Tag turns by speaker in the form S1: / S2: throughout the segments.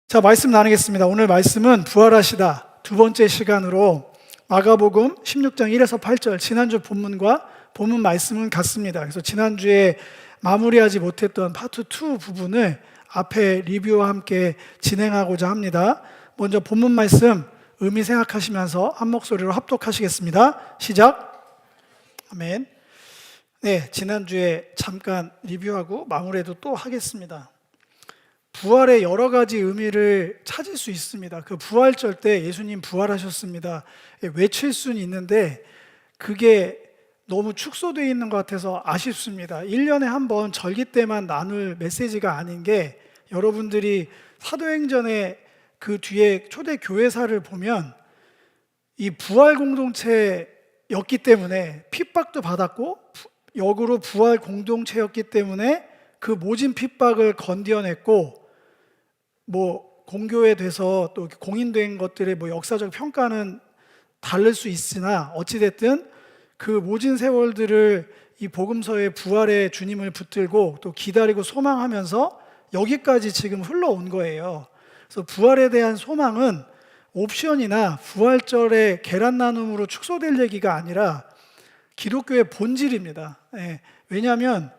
S1: 자, 말씀 나누겠습니다. 오늘 말씀은 부활하시다 두 번째 시간으로 마가복음 16장 1에서 8절 지난주 본문과 본문 말씀은 같습니다. 그래서 지난주에 마무리하지 못했던 파트 2 부분을 앞에 리뷰와 함께 진행하고자 합니다. 먼저 본문 말씀 의미 생각하시면서 한 목소리로 합독하시겠습니다. 시작. 아멘. 네, 지난주에 잠깐 리뷰하고 마무리도 또 하겠습니다. 부활의 여러 가지 의미를 찾을 수 있습니다. 그 부활절 때 예수님 부활하셨습니다. 외칠 수는 있는데 그게 너무 축소되어 있는 것 같아서 아쉽습니다. 1년에 한 번 절기 때만 나눌 메시지가 아닌 게, 여러분들이 사도행전의 그 뒤에 초대 교회사를 보면 이 부활 공동체였기 때문에 핍박도 받았고, 역으로 부활 공동체였기 때문에 그 모진 핍박을 건디어냈고, 공교에 돼서 또 공인된 것들의 역사적 평가는 다를 수 있으나 어찌됐든 그 모진 세월들을 이 복음서의 부활의 주님을 붙들고 또 기다리고 소망하면서 여기까지 지금 흘러온 거예요. 그래서 부활에 대한 소망은 옵션이나 부활절의 계란 나눔으로 축소될 얘기가 아니라 기독교의 본질입니다. 왜냐하면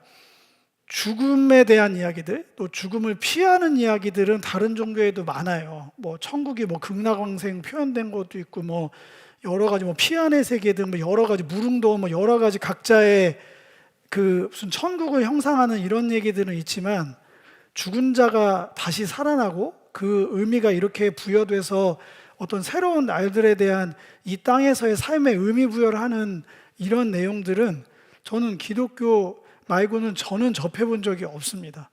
S1: 죽음에 대한 이야기들, 또 죽음을 피하는 이야기들은 다른 종교에도 많아요. 천국이 극락왕생 표현된 것도 있고, 여러 가지 피안의 세계 등 여러 가지 무릉도 여러 가지 각자의 그 무슨 천국을 형상하는 이런 얘기들은 있지만, 죽은 자가 다시 살아나고 그 의미가 이렇게 부여돼서 어떤 새로운 날들에 대한 이 땅에서의 삶의 의미 부여를 하는 이런 내용들은 저는 기독교 말고는 저는 접해본 적이 없습니다.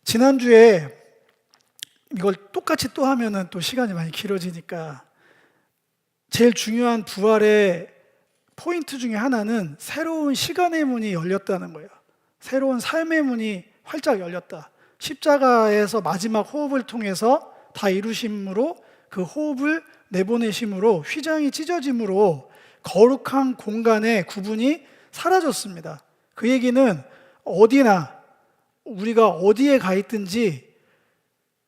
S1: 지난주에 이걸 똑같이 또 하면은 또 시간이 많이 길어지니까, 제일 중요한 부활의 포인트 중에 하나는 새로운 시간의 문이 열렸다는 거예요. 새로운 삶의 문이 활짝 열렸다. 십자가에서 마지막 호흡을 통해서 다 이루심으로, 그 호흡을 내보내심으로, 휘장이 찢어짐으로 거룩한 공간의 구분이 사라졌습니다. 그 얘기는 어디나 우리가 어디에 가 있든지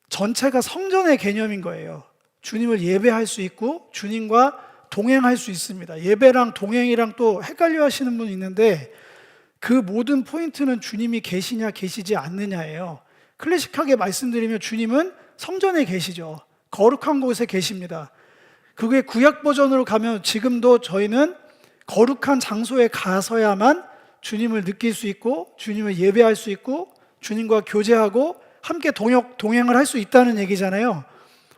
S1: 전체가 성전의 개념인 거예요. 주님을 예배할 수 있고 주님과 동행할 수 있습니다. 예배랑 동행이랑 또 헷갈려 하시는 분이 있는데, 그 모든 포인트는 주님이 계시냐 계시지 않느냐예요. 클래식하게 말씀드리면 주님은 성전에 계시죠. 거룩한 곳에 계십니다. 그게 구약 버전으로 가면 지금도 저희는 거룩한 장소에 가서야만 주님을 느낄 수 있고 주님을 예배할 수 있고 주님과 교제하고 함께 동행을 할 수 있다는 얘기잖아요.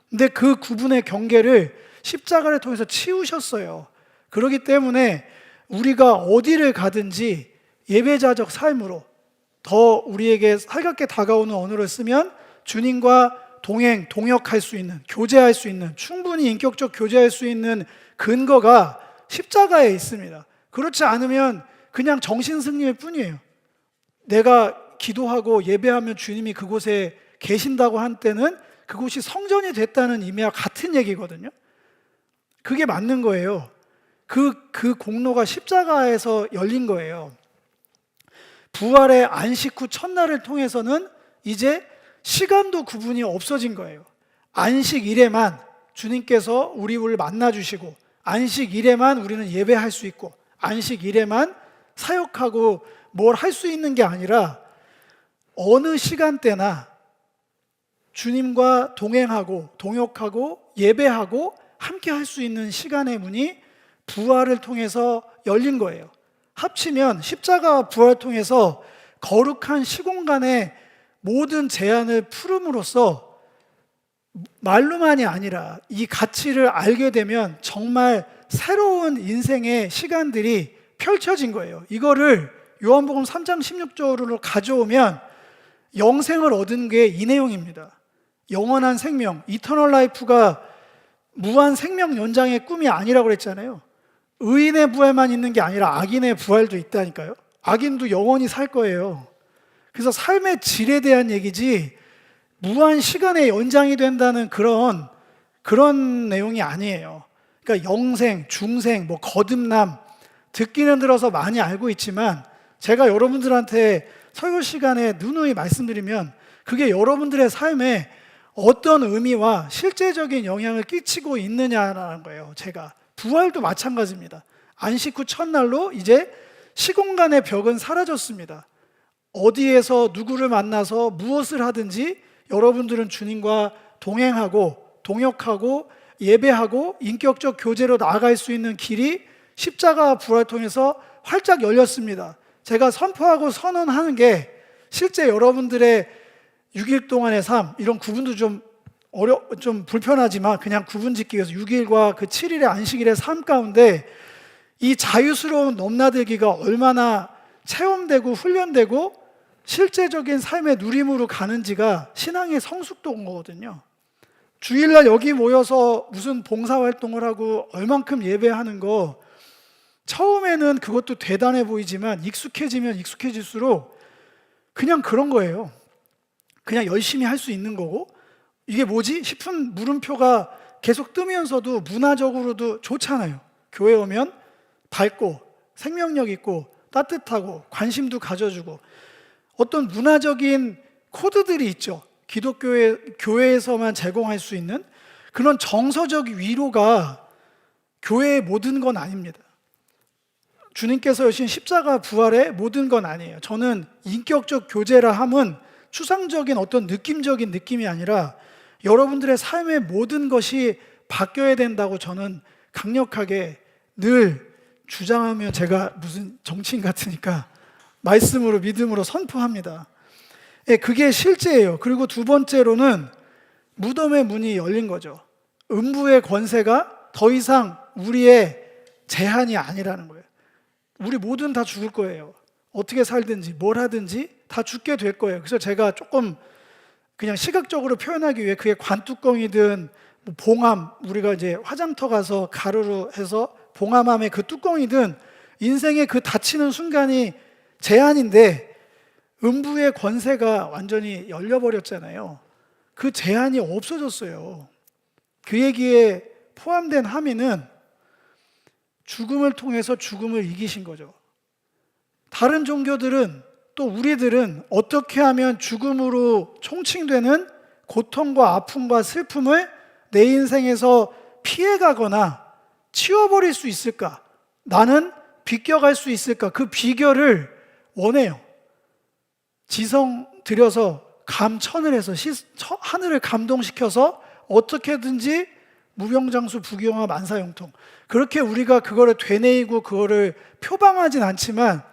S1: 근데 그 구분의 경계를 십자가를 통해서 치우셨어요. 그렇기 때문에 우리가 어디를 가든지 예배자적 삶으로, 더 우리에게 살갑게 다가오는 언어를 쓰면 주님과 동역할 수 있는, 교제할 수 있는, 충분히 인격적 교제할 수 있는 근거가 십자가에 있습니다. 그렇지 않으면 그냥 정신승리일 뿐이에요. 내가 기도하고 예배하면 주님이 그곳에 계신다고 한 때는 그곳이 성전이 됐다는 의미와 같은 얘기거든요. 그게 맞는 거예요. 그 공로가 십자가에서 열린 거예요. 부활의 안식 후 첫날을 통해서는 이제 시간도 구분이 없어진 거예요. 안식일에만 주님께서 우리를 만나주시고, 안식일에만 우리는 예배할 수 있고, 안식일에만 사역하고 뭘 할 수 있는 게 아니라 어느 시간대나 주님과 동행하고 동역하고 예배하고 함께 할 수 있는 시간의 문이 부활을 통해서 열린 거예요. 합치면 십자가와 부활을 통해서 거룩한 시공간의 모든 제한을 풀음으로써 말로만이 아니라 이 가치를 알게 되면 정말 새로운 인생의 시간들이 펼쳐진 거예요. 이거를 요한복음 3장 16절로 가져오면 영생을 얻은 게 이 내용입니다. 영원한 생명, 이터널 라이프가 무한 생명 연장의 꿈이 아니라고 그랬잖아요. 의인의 부활만 있는 게 아니라 악인의 부활도 있다니까요. 악인도 영원히 살 거예요. 그래서 삶의 질에 대한 얘기지 무한 시간의 연장이 된다는 그런 내용이 아니에요. 그러니까 영생, 중생, 거듭남, 듣기는 들어서 많이 알고 있지만 제가 여러분들한테 설교 시간에 누누이 말씀드리면 그게 여러분들의 삶에 어떤 의미와 실제적인 영향을 끼치고 있느냐라는 거예요. 제가 부활도 마찬가지입니다. 안식 후 첫날로 이제 시공간의 벽은 사라졌습니다. 어디에서 누구를 만나서 무엇을 하든지 여러분들은 주님과 동행하고 동역하고 예배하고 인격적 교제로 나아갈 수 있는 길이 십자가 부활을 통해서 활짝 열렸습니다. 제가 선포하고 선언하는 게 실제 여러분들의 6일 동안의 삶, 이런 구분도 좀 불편하지만 그냥 구분 짓기 위해서 6일과 그 7일의 안식일의 삶 가운데 이 자유스러운 넘나들기가 얼마나 체험되고 훈련되고 실제적인 삶의 누림으로 가는지가 신앙의 성숙도인 거거든요. 주일날 여기 모여서 무슨 봉사활동을 하고 얼만큼 예배하는 거, 처음에는 그것도 대단해 보이지만 익숙해지면 익숙해질수록 그냥 그런 거예요. 그냥 열심히 할 수 있는 거고, 이게 뭐지? 싶은 물음표가 계속 뜨면서도 문화적으로도 좋잖아요. 교회 오면 밝고 생명력 있고 따뜻하고 관심도 가져주고 어떤 문화적인 코드들이 있죠. 교회에서만 제공할 수 있는 그런 정서적 위로가 교회의 모든 건 아닙니다. 주님께서 여신 십자가 부활의 모든 건 아니에요. 저는 인격적 교제라 함은 추상적인 어떤 느낌적인 느낌이 아니라 여러분들의 삶의 모든 것이 바뀌어야 된다고 저는 강력하게 늘 주장하며, 제가 무슨 정치인 같으니까 말씀으로 믿음으로 선포합니다. 예, 그게 실제예요. 그리고 두 번째로는 무덤의 문이 열린 거죠. 음부의 권세가 더 이상 우리의 제한이 아니라는 거예요. 우리 모두는 다 죽을 거예요. 어떻게 살든지 뭘 하든지 다 죽게 될 거예요. 그래서 제가 조금 그냥 시각적으로 표현하기 위해 그게 관뚜껑이든 뭐 봉암, 우리가 이제 화장터 가서 가루로 해서 봉암함의 그 뚜껑이든 인생의 그 닫히는 순간이 제한인데 음부의 권세가 완전히 열려버렸잖아요. 그 제한이 없어졌어요. 그 얘기에 포함된 함의는 죽음을 통해서 죽음을 이기신 거죠. 다른 종교들은, 또 우리들은 어떻게 하면 죽음으로 총칭되는 고통과 아픔과 슬픔을 내 인생에서 피해가거나 치워버릴 수 있을까? 나는 비껴갈 수 있을까? 그 비결을 원해요. 지성 들여서 감천을 해서 하늘을 감동시켜서 어떻게든지 무병장수 부귀영화 만사형통, 그렇게 우리가 그거를 되뇌이고 그거를 표방하진 않지만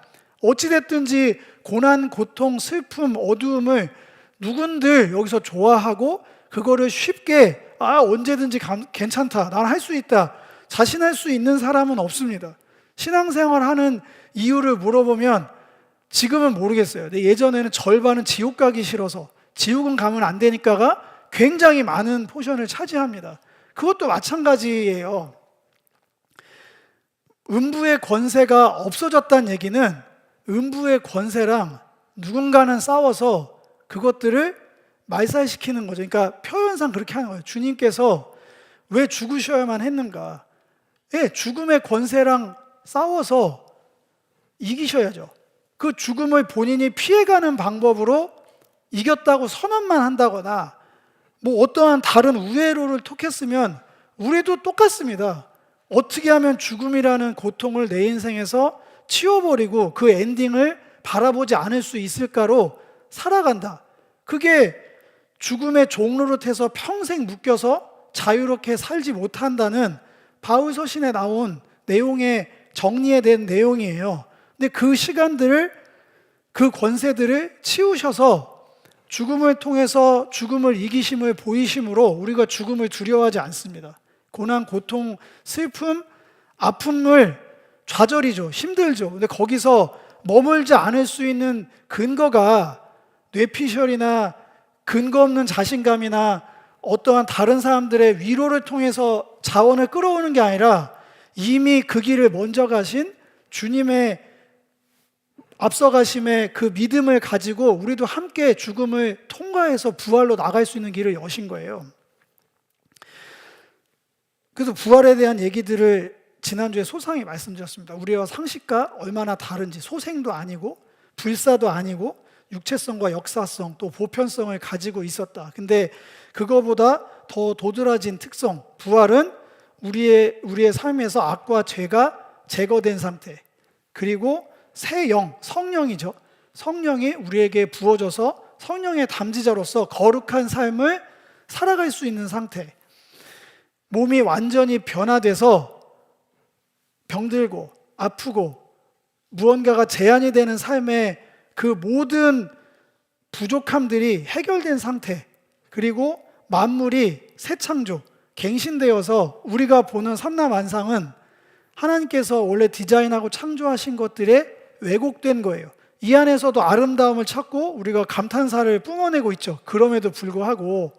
S1: 어찌됐든지 고난, 고통, 슬픔, 어두움을 누군들 여기서 좋아하고 그거를 쉽게 언제든지 괜찮다, 난 할 수 있다, 자신할 수 있는 사람은 없습니다. 신앙생활하는 이유를 물어보면 지금은 모르겠어요. 근데 예전에는 절반은 지옥 가기 싫어서, 지옥은 가면 안 되니까가 굉장히 많은 포션을 차지합니다. 그것도 마찬가지예요. 음부의 권세가 없어졌다는 얘기는 음부의 권세랑 누군가는 싸워서 그것들을 말살시키는 거죠. 그러니까 표현상 그렇게 하는 거예요. 주님께서 왜 죽으셔야만 했는가? 예, 죽음의 권세랑 싸워서 이기셔야죠. 그 죽음을 본인이 피해가는 방법으로 이겼다고 선언만 한다거나 뭐 어떠한 다른 우회로를 택했으면 우리도 똑같습니다. 어떻게 하면 죽음이라는 고통을 내 인생에서 치워버리고 그 엔딩을 바라보지 않을 수 있을까로 살아간다. 그게 죽음의 종로릇해서 평생 묶여서 자유롭게 살지 못한다는 바울 서신에 나온 내용의 정리에 된 내용이에요. 근데 그 시간들을, 그 권세들을 치우셔서 죽음을 통해서 죽음을 이기심을 보이심으로 우리가 죽음을 두려워하지 않습니다. 고난, 고통, 슬픔, 아픔을 좌절이죠. 힘들죠. 근데 거기서 머물지 않을 수 있는 근거가 뇌피셜이나 근거 없는 자신감이나 어떠한 다른 사람들의 위로를 통해서 자원을 끌어오는 게 아니라 이미 그 길을 먼저 가신 주님의 앞서가심의 그 믿음을 가지고 우리도 함께 죽음을 통과해서 부활로 나갈 수 있는 길을 여신 거예요. 그래서 부활에 대한 얘기들을 지난주에 소상히 말씀드렸습니다. 우리와 상식과 얼마나 다른지, 소생도 아니고 불사도 아니고 육체성과 역사성 또 보편성을 가지고 있었다. 근데 그거보다 더 도드라진 특성, 부활은 우리의 삶에서 악과 죄가 제거된 상태, 그리고 새 영, 성령이죠. 성령이 우리에게 부어져서 성령의 담지자로서 거룩한 삶을 살아갈 수 있는 상태, 몸이 완전히 변화돼서 병들고 아프고 무언가가 제한이 되는 삶의 그 모든 부족함들이 해결된 상태, 그리고 만물이 새 창조, 갱신되어서 우리가 보는 삼라만상은 하나님께서 원래 디자인하고 창조하신 것들에 왜곡된 거예요. 이 안에서도 아름다움을 찾고 우리가 감탄사를 뿜어내고 있죠. 그럼에도 불구하고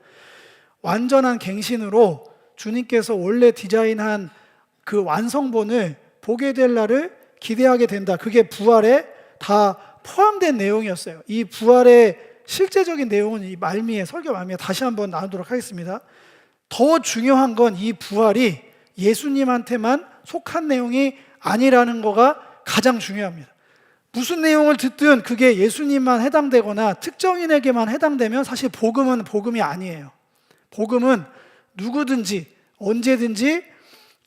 S1: 완전한 갱신으로 주님께서 원래 디자인한 그 완성본을 보게 될 날을 기대하게 된다. 그게 부활에 다 포함된 내용이었어요. 이 부활의 실제적인 내용은 이 말미에, 설교 말미에 다시 한번 나누도록 하겠습니다. 더 중요한 건 이 부활이 예수님한테만 속한 내용이 아니라는 거가 가장 중요합니다. 무슨 내용을 듣든 그게 예수님만 해당되거나 특정인에게만 해당되면 사실 복음은 복음이 아니에요. 복음은 누구든지 언제든지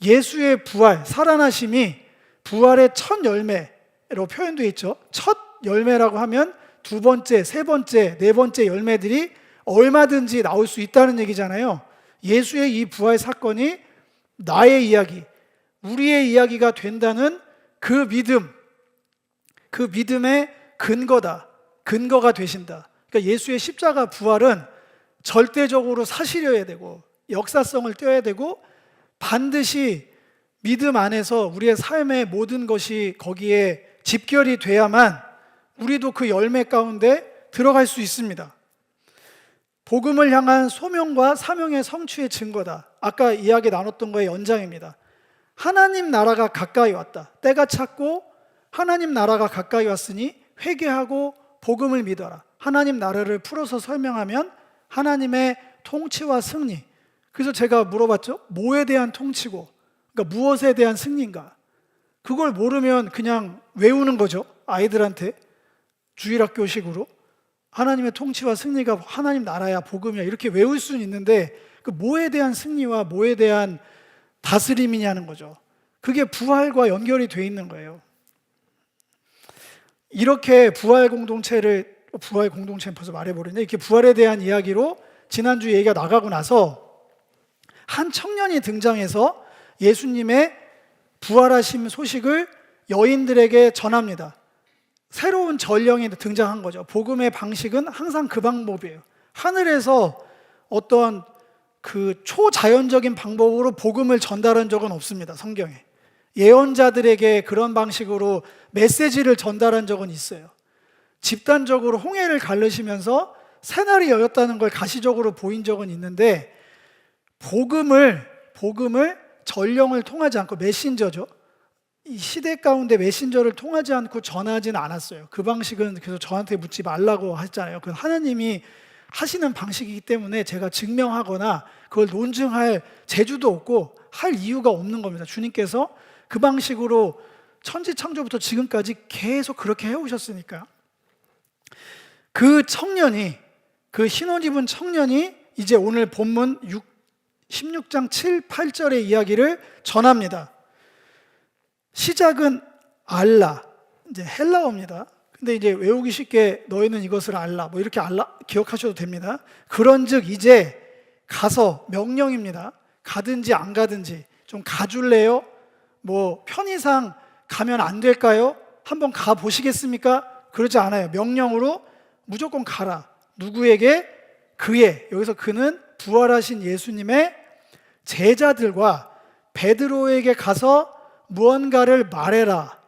S1: 예수의 부활, 살아나심이 부활의 첫 열매로 표현되어 있죠. 첫 열매라고 하면 두 번째, 세 번째, 네 번째 열매들이 얼마든지 나올 수 있다는 얘기잖아요. 예수의 이 부활 사건이 나의 이야기, 우리의 이야기가 된다는 그 믿음, 그 믿음의 근거가 되신다. 그러니까 예수의 십자가 부활은 절대적으로 사실이어야 되고 역사성을 떼어야 되고 반드시 믿음 안에서 우리의 삶의 모든 것이 거기에 집결이 돼야만 우리도 그 열매 가운데 들어갈 수 있습니다. 복음을 향한 소명과 사명의 성취의 증거다. 아까 이야기 나눴던 거의 연장입니다. 하나님 나라가 가까이 왔다. 때가 찼고 하나님 나라가 가까이 왔으니 회개하고 복음을 믿어라. 하나님 나라를 풀어서 설명하면 하나님의 통치와 승리. 그래서 제가 물어봤죠. 뭐에 대한 통치고, 그러니까 무엇에 대한 승리인가? 그걸 모르면 그냥 외우는 거죠. 아이들한테 주일학교식으로 하나님의 통치와 승리가 하나님 나라야 복음이야 이렇게 외울 수는 있는데 그 뭐에 대한 승리와 뭐에 대한 다스림이냐는 거죠. 그게 부활과 연결이 돼 있는 거예요. 이렇게 부활 공동체는 벌써 말해버리네. 이렇게 부활에 대한 이야기로 지난주 얘기가 나가고 나서 한 청년이 등장해서 예수님의 부활하심 소식을 여인들에게 전합니다. 새로운 전령이 등장한 거죠. 복음의 방식은 항상 그 방법이에요. 하늘에서 어떤 그 초자연적인 방법으로 복음을 전달한 적은 없습니다. 성경에. 예언자들에게 그런 방식으로 메시지를 전달한 적은 있어요. 집단적으로 홍해를 가르시면서 새날이 열렸다는 걸 가시적으로 보인 적은 있는데 복음을 전령을 통하지 않고 메신저죠. 이 시대 가운데 메신저를 통하지 않고 전하지는 않았어요. 그 방식은 그래서 저한테 묻지 말라고 하잖아요. 그건 하나님이 하시는 방식이기 때문에 제가 증명하거나 그걸 논증할 재주도 없고 할 이유가 없는 겁니다. 주님께서 그 방식으로 천지창조부터 지금까지 계속 그렇게 해오셨으니까. 그 청년이, 그 흰옷 입은 청년이 이제 오늘 본문 16장 7, 8절의 이야기를 전합니다. 시작은 알라, 이제 헬라어입니다. 근데 이제 외우기 쉽게 너희는 이것을 알라, 뭐 이렇게 알라 기억하셔도 됩니다. 그런즉 이제 가서, 명령입니다. 가든지 안 가든지 좀 가줄래요? 뭐 편의상 가면 안 될까요? 한번 가 보시겠습니까? 그러지 않아요. 명령으로 무조건 가라. 누구에게? 그의, 여기서 그는 부활하신 예수님의 제자들과 베드로에게 가서 무언가를 말해라.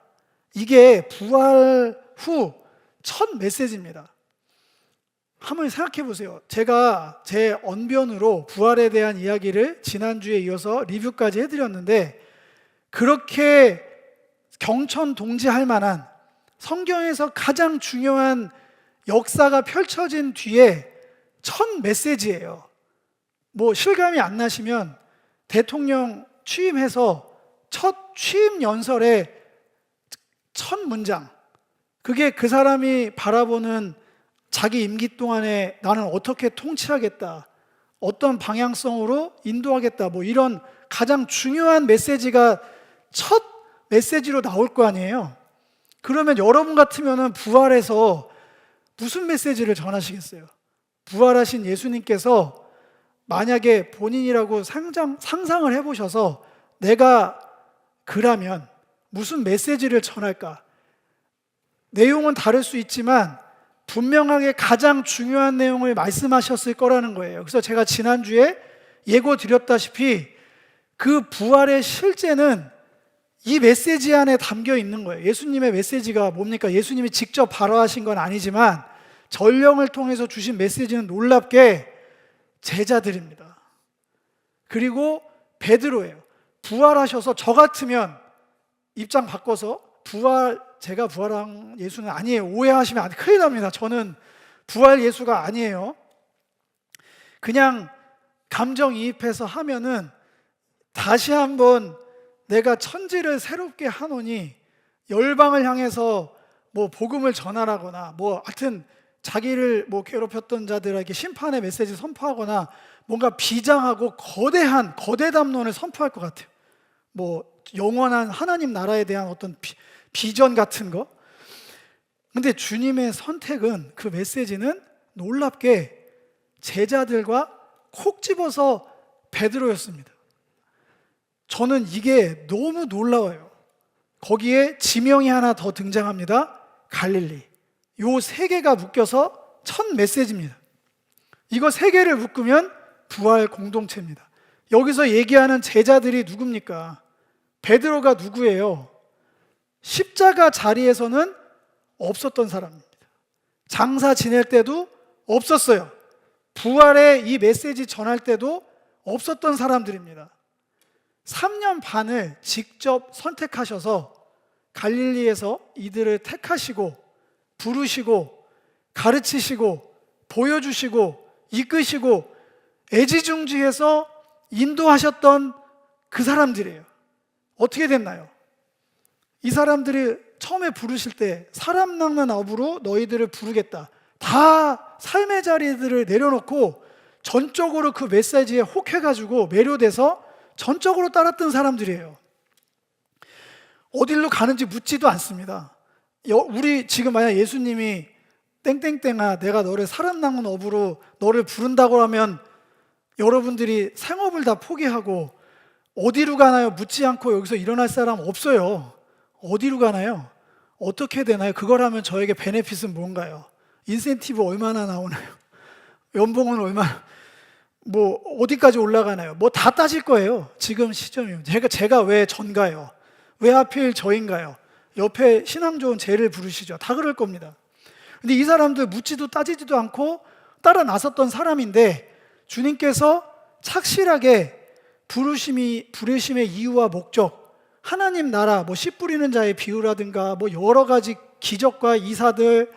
S1: 이게 부활 후 첫 메시지입니다. 한번 생각해 보세요. 제가 제 언변으로 부활에 대한 이야기를 지난주에 이어서 리뷰까지 해드렸는데 그렇게 경천동지할 만한 성경에서 가장 중요한 역사가 펼쳐진 뒤에 첫 메시지예요. 뭐 실감이 안 나시면 대통령 취임해서 첫 취임 연설의 첫 문장, 그게 그 사람이 바라보는 자기 임기 동안에 나는 어떻게 통치하겠다, 어떤 방향성으로 인도하겠다, 뭐 이런 가장 중요한 메시지가 첫 메시지로 나올 거 아니에요. 그러면 여러분 같으면은 부활해서 무슨 메시지를 전하시겠어요? 부활하신 예수님께서 만약에 본인이라고 상상을 해보셔서 내가 그라면 무슨 메시지를 전할까? 내용은 다를 수 있지만 분명하게 가장 중요한 내용을 말씀하셨을 거라는 거예요. 그래서 제가 지난주에 예고 드렸다시피 그 부활의 실제는 이 메시지 안에 담겨 있는 거예요. 예수님의 메시지가 뭡니까? 예수님이 직접 발화하신 건 아니지만 전령을 통해서 주신 메시지는 놀랍게 제자들입니다. 그리고 베드로예요. 부활하셔서 저 같으면 입장 바꿔서 제가 부활한 예수는 아니에요. 오해하시면 큰일 납니다. 저는 부활 예수가 아니에요. 그냥 감정이입해서 하면은 다시 한번 내가 천지를 새롭게 하노니 열방을 향해서 뭐 복음을 전하라거나 뭐 하여튼 자기를 뭐 괴롭혔던 자들에게 심판의 메시지 선포하거나 뭔가 비장하고 거대 담론을 선포할 것 같아요. 뭐 영원한 하나님 나라에 대한 어떤 비전 같은 거. 근데 주님의 선택은, 그 메시지는 놀랍게 제자들과 콕 집어서 베드로였습니다. 저는 이게 너무 놀라워요. 거기에 지명이 하나 더 등장합니다. 갈릴리. 요 세 개가 묶여서 첫 메시지입니다. 이거 세 개를 묶으면 부활 공동체입니다. 여기서 얘기하는 제자들이 누굽니까? 베드로가 누구예요? 십자가 자리에서는 없었던 사람입니다. 장사 지낼 때도 없었어요. 부활의 이 메시지 전할 때도 없었던 사람들입니다. 3년 반을 직접 선택하셔서 갈릴리에서 이들을 택하시고 부르시고 가르치시고 보여주시고 이끄시고 애지중지해서 인도하셨던 그 사람들이에요. 어떻게 됐나요? 이 사람들이 처음에 부르실 때 사람 낚는 업으로 너희들을 부르겠다. 다 삶의 자리들을 내려놓고 전적으로 그 메시지에 혹해가지고 매료돼서 전적으로 따랐던 사람들이에요. 어디로 가는지 묻지도 않습니다. 우리 지금 만약 예수님이 땡땡땡아 내가 너를 사람 낚는 업으로 너를 부른다고 하면 여러분들이 생업을 다 포기하고 어디로 가나요? 묻지 않고 여기서 일어날 사람 없어요. 어디로 가나요? 어떻게 되나요? 그걸 하면 저에게 베네핏은 뭔가요? 인센티브 얼마나 나오나요? 연봉은 얼마나, 뭐 어디까지 올라가나요? 뭐 다 따질 거예요. 지금 시점이면. 제가 왜 전가요? 왜 하필 저인가요? 옆에 신앙 좋은 쟤를 부르시죠. 다 그럴 겁니다. 근데 이 사람들 묻지도 따지지도 않고 따라 나섰던 사람인데 주님께서 착실하게 부르심의 이유와 목적, 하나님 나라, 뭐 씨 뿌리는 자의 비유라든가 뭐 여러 가지 기적과 이사들,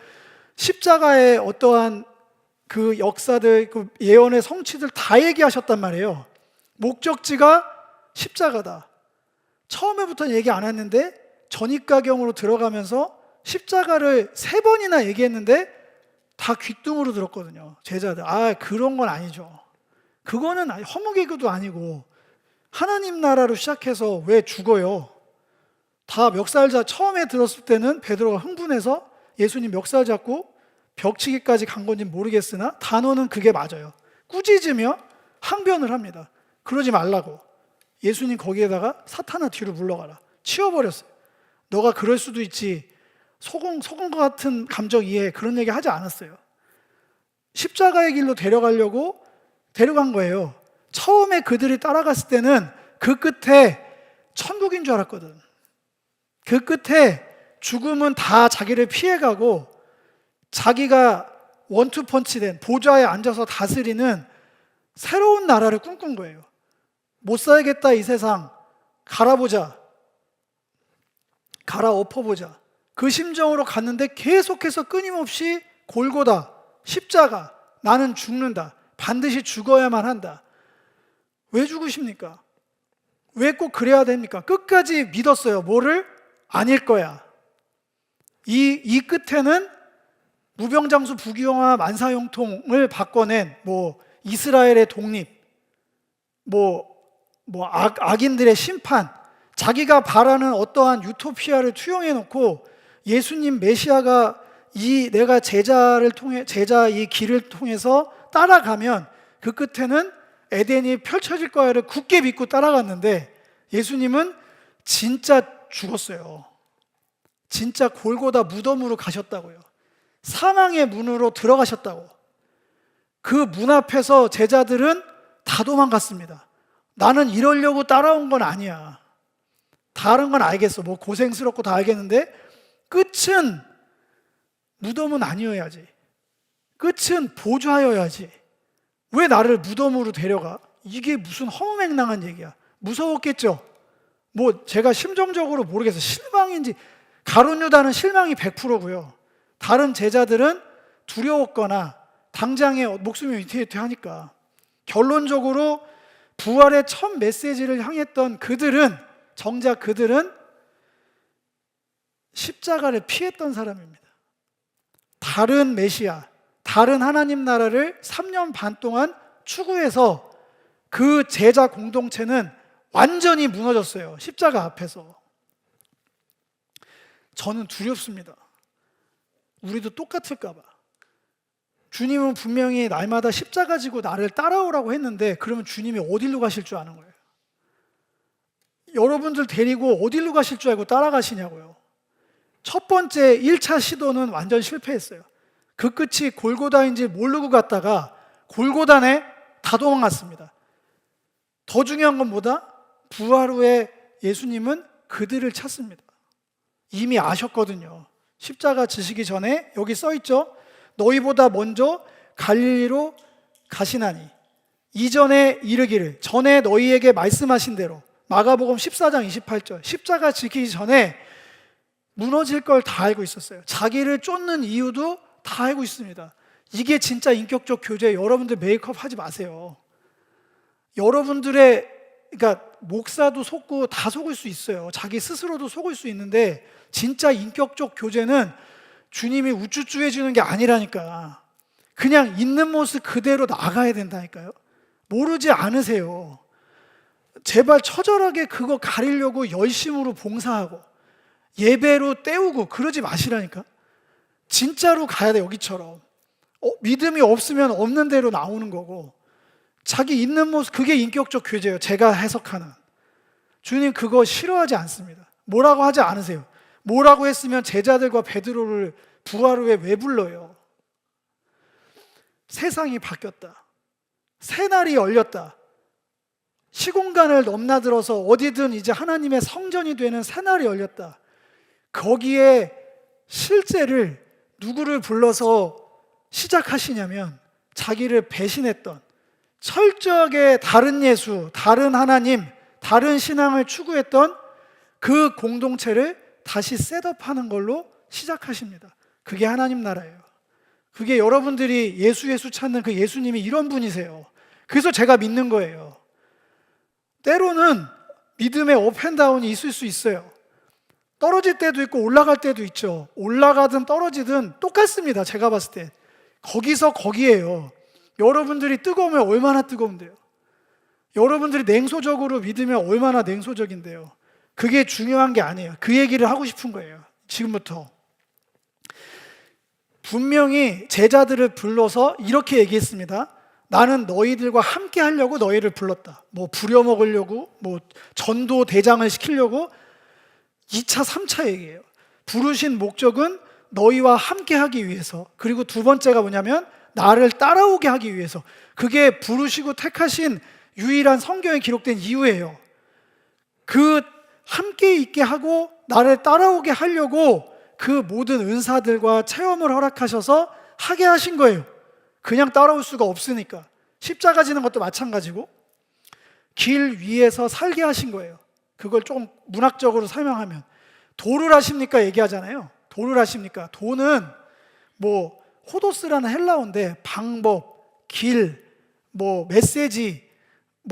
S1: 십자가의 어떠한 그 역사들, 그 예언의 성취들 다 얘기하셨단 말이에요. 목적지가 십자가다. 처음에부터 얘기 안 했는데 전입가경으로 들어가면서 십자가를 3번이나 얘기했는데 다 귓등으로 들었거든요. 제자들. 그런 건 아니죠. 그거는 허무개그도 아니고 하나님 나라로 시작해서 왜 죽어요? 다 멱살 처음에 들었을 때는 베드로가 흥분해서 예수님 멱살 잡고 벽치기까지 간 건지 모르겠으나 단어는 그게 맞아요. 꾸짖으며 항변을 합니다. 그러지 말라고. 예수님 거기에다가 사탄아 뒤로 물러가라. 치워버렸어요. 너가 그럴 수도 있지. 속은 것 같은 감정 이해, 그런 얘기 하지 않았어요. 십자가의 길로 데려간 거예요. 처음에 그들이 따라갔을 때는 그 끝에 천국인 줄 알았거든. 그 끝에 죽음은 다 자기를 피해가고 자기가 원투펀치된 보좌에 앉아서 다스리는 새로운 나라를 꿈꾼 거예요. 못 살겠다 이 세상, 갈아엎어보자. 그 심정으로 갔는데 계속해서 끊임없이 골고다, 십자가, 나는 죽는다, 반드시 죽어야만 한다. 왜 죽으십니까? 왜 꼭 그래야 됩니까? 끝까지 믿었어요. 뭐를? 아닐 거야. 이 끝에는 무병장수 부귀영화 만사형통을 바꿔낸 뭐 이스라엘의 독립, 악인들의 심판, 자기가 바라는 어떠한 유토피아를 투영해 놓고 예수님 메시아가 내가 제자 이 길을 통해서 따라가면 그 끝에는 에덴이 펼쳐질 거야를 굳게 믿고 따라갔는데, 예수님은 진짜 죽었어요. 진짜 골고다 무덤으로 가셨다고요. 사망의 문으로 들어가셨다고. 그 문 앞에서 제자들은 다 도망갔습니다. 나는 이러려고 따라온 건 아니야. 다른 건 알겠어. 고생스럽고 다 알겠는데 끝은 무덤은 아니어야지. 끝은 보좌여야지. 왜 나를 무덤으로 데려가? 이게 무슨 허무맹랑한 얘기야. 무서웠겠죠? 제가 심정적으로 모르겠어요. 실망인지. 가룟 유다는 실망이 100%고요. 다른 제자들은 두려웠거나 당장에 목숨이 위태위태하니까. 결론적으로 부활의 첫 메시지를 향했던 정작 그들은 십자가를 피했던 사람입니다. 다른 메시아, 다른 하나님 나라를 3년 반 동안 추구해서 그 제자 공동체는 완전히 무너졌어요. 십자가 앞에서. 저는 두렵습니다. 우리도 똑같을까 봐. 주님은 분명히 날마다 십자가 지고 나를 따라오라고 했는데, 그러면 주님이 어디로 가실 줄 아는 거예요? 여러분들 데리고 어디로 가실 줄 알고 따라가시냐고요. 첫 번째 1차 시도는 완전 실패했어요. 그 끝이 골고다인지 모르고 갔다가 골고다네 다 도망갔습니다. 더 중요한 건 뭐다? 부활 후에 예수님은 그들을 찾습니다. 이미 아셨거든요. 십자가 지시기 전에 여기 써있죠. 너희보다 먼저 갈릴리로 가시나니 이전에 이르기를 전에 너희에게 말씀하신 대로. 마가복음 14장 28절. 십자가 지키기 전에 무너질 걸 다 알고 있었어요. 자기를 쫓는 이유도 다 알고 있습니다. 이게 진짜 인격적 교제. 여러분들 메이크업 하지 마세요. 그러니까 목사도 속고 다 속을 수 있어요. 자기 스스로도 속을 수 있는데 진짜 인격적 교제는 주님이 우쭈쭈 해주는 게 아니라니까. 그냥 있는 모습 그대로 나가야 된다니까요. 모르지 않으세요. 제발 처절하게 그거 가리려고 열심으로 봉사하고 예배로 때우고 그러지 마시라니까. 진짜로 가야 돼. 여기처럼 믿음이 없으면 없는 대로 나오는 거고, 자기 있는 모습, 그게 인격적 교제예요. 제가 해석하는. 주님 그거 싫어하지 않습니다. 뭐라고 하지 않으세요. 뭐라고 했으면 제자들과 베드로를 부활 후에 왜 불러요? 세상이 바뀌었다. 새날이 열렸다. 시공간을 넘나들어서 어디든 이제 하나님의 성전이 되는 새날이 열렸다. 거기에 실제를 누구를 불러서 시작하시냐면 자기를 배신했던, 철저하게 다른 예수, 다른 하나님, 다른 신앙을 추구했던 그 공동체를 다시 셋업하는 걸로 시작하십니다. 그게 하나님 나라예요. 그게 여러분들이 예수 찾는 그 예수님이 이런 분이세요. 그래서 제가 믿는 거예요. 때로는 믿음의 업앤다운이 있을 수 있어요. 떨어질 때도 있고 올라갈 때도 있죠. 올라가든 떨어지든 똑같습니다. 제가 봤을 때 거기서 거기에요. 여러분들이 뜨거우면 얼마나 뜨거운데요. 여러분들이 냉소적으로 믿으면 얼마나 냉소적인데요. 그게 중요한 게 아니에요. 그 얘기를 하고 싶은 거예요. 지금부터 분명히 제자들을 불러서 이렇게 얘기했습니다. 나는 너희들과 함께 하려고 너희를 불렀다. 부려먹으려고, 전도 대장을 시키려고. 2차, 3차 얘기예요. 부르신 목적은 너희와 함께 하기 위해서, 그리고 두 번째가 뭐냐면 나를 따라오게 하기 위해서. 그게 부르시고 택하신 유일한 성경에 기록된 이유예요. 그 함께 있게 하고 나를 따라오게 하려고 그 모든 은사들과 체험을 허락하셔서 하게 하신 거예요. 그냥 따라올 수가 없으니까. 십자가 지는 것도 마찬가지고 길 위에서 살게 하신 거예요. 그걸 좀 문학적으로 설명하면 도를 하십니까 얘기하잖아요. 도를 하십니까? 도는 호도스라는 헬라어인데 방법, 길, 메시지,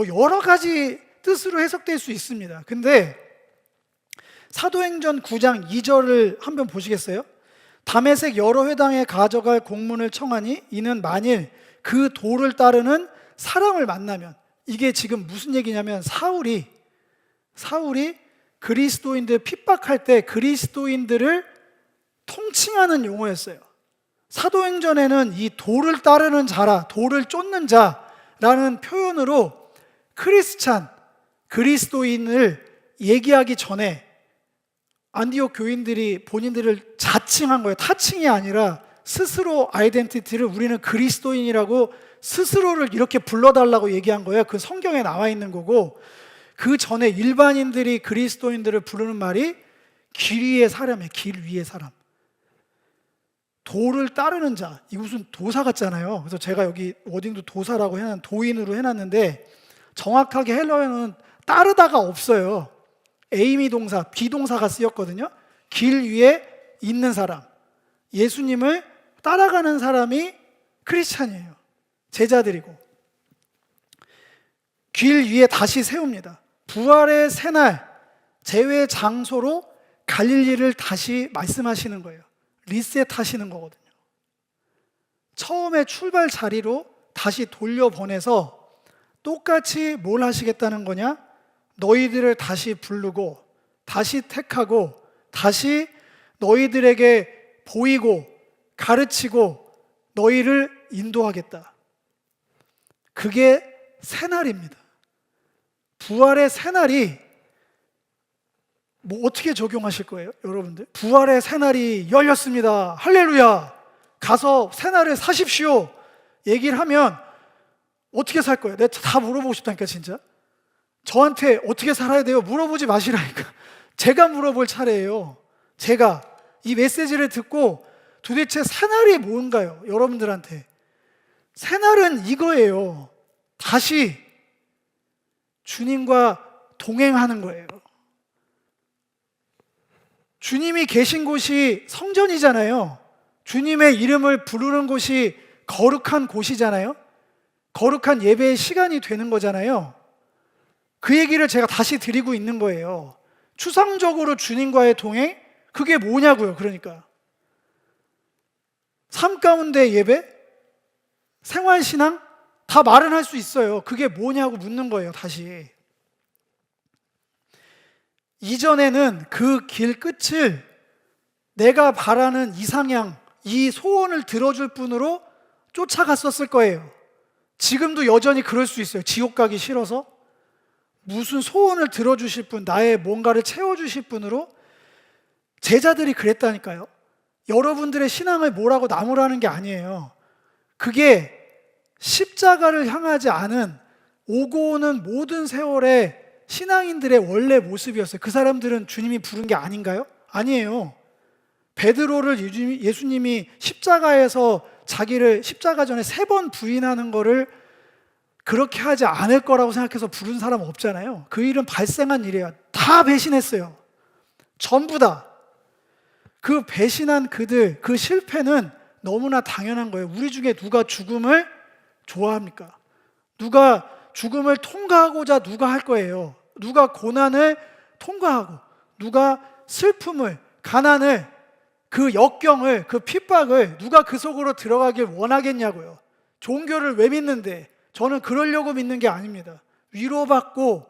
S1: 여러 가지 뜻으로 해석될 수 있습니다. 근데 사도행전 9장 2절을 한번 보시겠어요? 다메섹 여러 회당에 가져갈 공문을 청하니 이는 만일 그 도를 따르는 사람을 만나면, 이게 지금 무슨 얘기냐면 사울이 그리스도인들 핍박할 때 그리스도인들을 통칭하는 용어였어요. 사도행전에는 이 도를 따르는 자라, 도를 쫓는 자라는 표현으로 크리스찬, 그리스도인을 얘기하기 전에 안디옥 교인들이 본인들을 자칭한 거예요. 타칭이 아니라 스스로 아이덴티티를 우리는 그리스도인이라고 스스로를 이렇게 불러달라고 얘기한 거예요. 그 성경에 나와 있는 거고, 그 전에 일반인들이 그리스도인들을 부르는 말이 길 위의 사람이에요. 길 위의 사람. 도를 따르는 자. 이거 무슨 도사 같잖아요. 그래서 제가 여기 워딩도 도사라고 도인으로 해놨는데, 정확하게 헬러어는 따르다가 없어요. 에이미 동사, 비동사가 쓰였거든요. 길 위에 있는 사람, 예수님을 따라가는 사람이 크리스찬이에요. 제자들이고, 길 위에 다시 세웁니다. 부활의 새날 재회 장소로 갈릴리를 다시 말씀하시는 거예요. 리셋하시는 거거든요. 처음에 출발 자리로 다시 돌려보내서 똑같이 뭘 하시겠다는 거냐? 너희들을 다시 부르고 다시 택하고 다시 너희들에게 보이고 가르치고 너희를 인도하겠다. 그게 새날입니다. 부활의 새날이 어떻게 적용하실 거예요, 여러분들? 부활의 새날이 열렸습니다. 할렐루야. 가서 새날을 사십시오. 얘기를 하면 어떻게 살 거예요? 내가 다 물어보고 싶다니까, 진짜. 저한테 어떻게 살아야 돼요? 물어보지 마시라니까. 제가 물어볼 차례예요. 제가 이 메시지를 듣고 도대체 새날이 뭔가요? 여러분들한테. 새날은 이거예요. 다시 주님과 동행하는 거예요. 주님이 계신 곳이 성전이잖아요. 주님의 이름을 부르는 곳이 거룩한 곳이잖아요. 거룩한 예배의 시간이 되는 거잖아요. 그 얘기를 제가 다시 드리고 있는 거예요. 추상적으로 주님과의 동행? 그게 뭐냐고요, 그러니까. 삶 가운데 예배? 생활신앙? 다 말은 할 수 있어요. 그게 뭐냐고 묻는 거예요, 다시. 이전에는 그 길 끝을 내가 바라는 이상향, 이 소원을 들어줄 분으로 쫓아갔었을 거예요. 지금도 여전히 그럴 수 있어요. 지옥 가기 싫어서 무슨 소원을 들어주실 분, 나의 뭔가를 채워주실 분으로. 제자들이 그랬다니까요. 여러분들의 신앙을 뭐라고 나무라는 게 아니에요. 그게 십자가를 향하지 않은 오고 오는 모든 세월의 신앙인들의 원래 모습이었어요. 그 사람들은 주님이 부른 게 아닌가요? 아니에요. 베드로를 예수님이 십자가에서 자기를 십자가 전에 3번 부인하는 거를 그렇게 하지 않을 거라고 생각해서 부른 사람 없잖아요. 그 일은 발생한 일이에요. 다 배신했어요. 전부 다. 그 배신한 그들, 그 실패는 너무나 당연한 거예요. 우리 중에 누가 죽음을 좋아합니까? 누가 죽음을 통과하고자 누가 할 거예요. 누가 고난을 통과하고, 누가 슬픔을, 가난을, 그 역경을, 그 핍박을 누가 그 속으로 들어가길 원하겠냐고요. 종교를 왜 믿는데? 저는 그러려고 믿는 게 아닙니다. 위로받고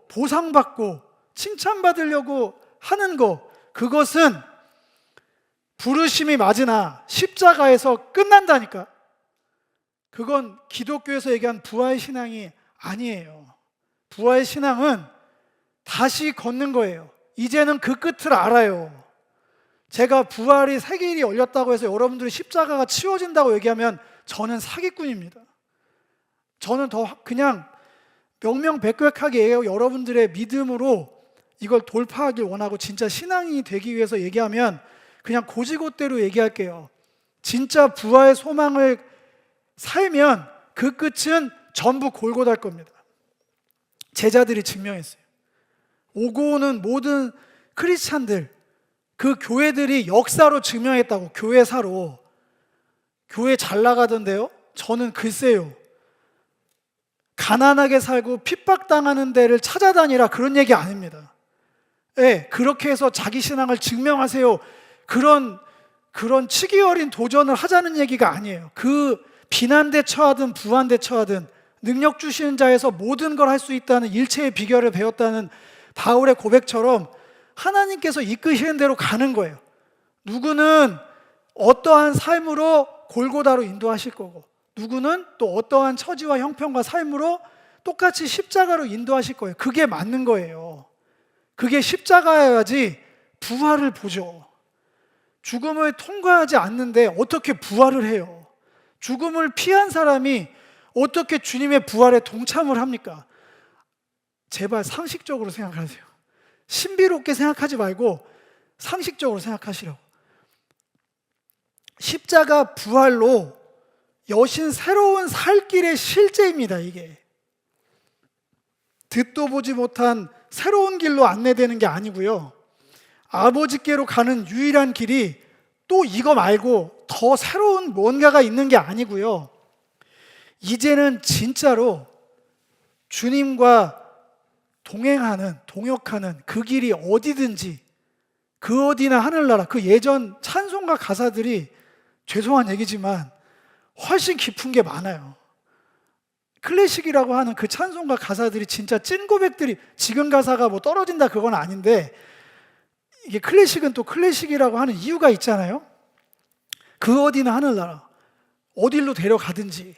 S1: 보상받고 칭찬받으려고 하는 거, 그것은 부르심이 맞으나 십자가에서 끝난다니까. 그건 기독교에서 얘기한 부활 신앙이 아니에요. 부활 신앙은 다시 걷는 거예요. 이제는 그 끝을 알아요. 제가 부활이 세계일이 열렸다고 해서 여러분들이 십자가가 치워진다고 얘기하면 저는 사기꾼입니다. 저는 더 그냥 명명백백하게 얘기하고 여러분들의 믿음으로 이걸 돌파하길 원하고, 진짜 신앙이 되기 위해서 얘기하면 그냥 고지고대로 얘기할게요. 진짜 부활의 소망을 살면 그 끝은 전부 골고다일 겁니다. 제자들이 증명했어요. 오고 오는 모든 크리스찬들, 그 교회들이 역사로 증명했다고. 교회사로. 교회 잘 나가던데요? 저는 글쎄요, 가난하게 살고 핍박당하는 데를 찾아다니라, 그런 얘기 아닙니다. 네, 그렇게 해서 자기 신앙을 증명하세요, 그런 치기 어린 도전을 하자는 얘기가 아니에요. 그 비난대 처하든 부한대 처하든 능력 주시는 자에서 모든 걸 할 수 있다는 일체의 비결을 배웠다는 바울의 고백처럼 하나님께서 이끄시는 대로 가는 거예요. 누구는 어떠한 삶으로 골고다로 인도하실 거고, 누구는 또 어떠한 처지와 형편과 삶으로 똑같이 십자가로 인도하실 거예요. 그게 맞는 거예요. 그게 십자가여야지 부활을 보죠. 죽음을 통과하지 않는데 어떻게 부활을 해요? 죽음을 피한 사람이 어떻게 주님의 부활에 동참을 합니까? 제발 상식적으로 생각하세요. 신비롭게 생각하지 말고 상식적으로 생각하시라고. 십자가 부활로 여신 새로운 살 길의 실제입니다. 이게 듣도 보지 못한 새로운 길로 안내되는 게 아니고요, 아버지께로 가는 유일한 길이 또 이거 말고 더 새로운 뭔가가 있는 게 아니고요, 이제는 진짜로 주님과 동행하는, 동역하는 그 길이 어디든지, 그 어디나 하늘나라, 그 예전 찬송가 가사들이 죄송한 얘기지만 훨씬 깊은 게 많아요. 클래식이라고 하는 그 찬송가 가사들이 진짜 찐 고백들이, 지금 가사가 뭐 떨어진다 그건 아닌데, 이게 클래식은 또 클래식이라고 하는 이유가 있잖아요. 그 어디나 하늘나라, 어딜로 데려가든지.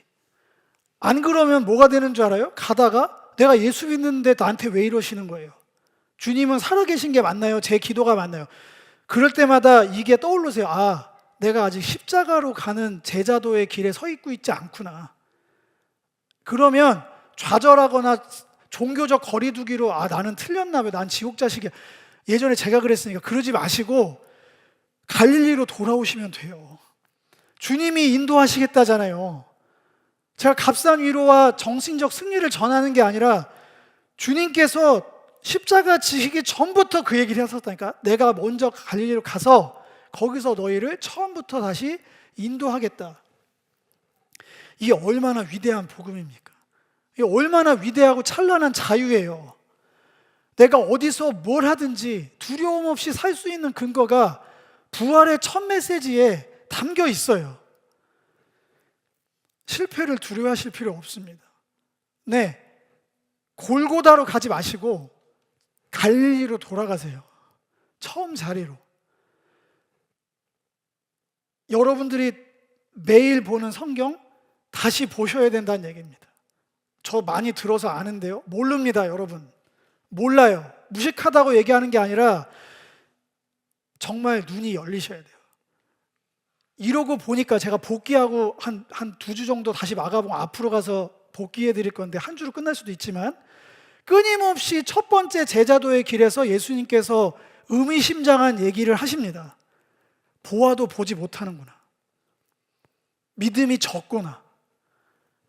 S1: 안 그러면 뭐가 되는 줄 알아요? 가다가 내가 예수 믿는데 나한테 왜 이러시는 거예요? 주님은 살아계신 게 맞나요? 제 기도가 맞나요? 그럴 때마다 이게 떠오르세요. 아, 내가 아직 십자가로 가는 제자도의 길에 서 있지 않구나. 그러면 좌절하거나 종교적 거리두기로 아, 나는 틀렸나 봐, 난 지옥 자식이야, 예전에 제가 그랬으니까, 그러지 마시고 갈릴리로 돌아오시면 돼요. 주님이 인도하시겠다잖아요. 제가 값싼 위로와 정신적 승리를 전하는 게 아니라 주님께서 십자가 지시기 전부터 그 얘기를 하셨다니까. 내가 먼저 갈릴리로 가서 거기서 너희를 처음부터 다시 인도하겠다. 이게 얼마나 위대한 복음입니까? 이게 얼마나 위대하고 찬란한 자유예요. 내가 어디서 뭘 하든지 두려움 없이 살 수 있는 근거가 부활의 첫 메시지에 담겨 있어요. 실패를 두려워하실 필요 없습니다. 네, 골고다로 가지 마시고 갈릴리로 돌아가세요. 처음 자리로. 여러분들이 매일 보는 성경 다시 보셔야 된다는 얘기입니다. 저 많이 들어서 아는데요, 모릅니다. 여러분 몰라요. 무식하다고 얘기하는 게 아니라 정말 눈이 열리셔야 돼요. 이러고 보니까 제가 복귀하고 한 2주 정도 다시 마가봉 앞으로 가서 복귀해 드릴 건데 한 주로 끝날 수도 있지만, 끊임없이 첫 번째 제자도의 길에서 예수님께서 의미심장한 얘기를 하십니다. 보아도 보지 못하는구나, 믿음이 적구나.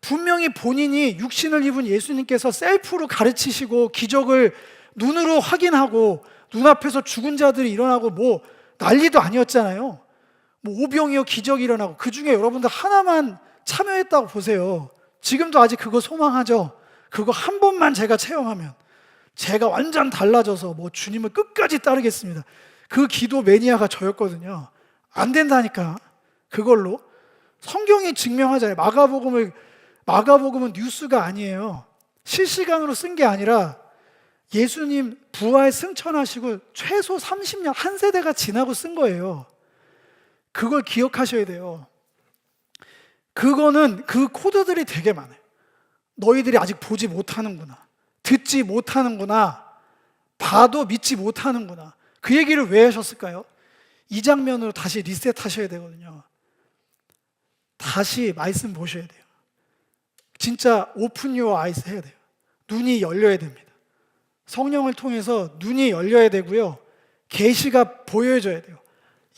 S1: 분명히 본인이 육신을 입은 예수님께서 셀프로 가르치시고 기적을 눈으로 확인하고 눈앞에서 죽은 자들이 일어나고 뭐 난리도 아니었잖아요. 뭐 오병이어 기적이 일어나고, 그 중에 여러분들 하나만 참여했다고 보세요. 지금도 아직 그거 소망하죠? 그거 한 번만 제가 체험하면 제가 완전 달라져서 뭐 주님을 끝까지 따르겠습니다. 그 기도 매니아가 저였거든요. 안 된다니까. 그걸로 성경이 증명하잖아요. 마가복음은 뉴스가 아니에요. 실시간으로 쓴 게 아니라 예수님 부활 승천하시고 최소 30년, 한 세대가 지나고 쓴 거예요. 그걸 기억하셔야 돼요. 그거는 그 코드들이 되게 많아요. 너희들이 아직 보지 못하는구나, 듣지 못하는구나, 봐도 믿지 못하는구나. 그 얘기를 왜 하셨을까요? 이 장면으로 다시 리셋하셔야 되거든요. 다시 말씀 보셔야 돼요. 진짜 오픈 유어 아이스 해야 돼요. 눈이 열려야 됩니다. 성령을 통해서 눈이 열려야 되고요, 계시가 보여져야 돼요.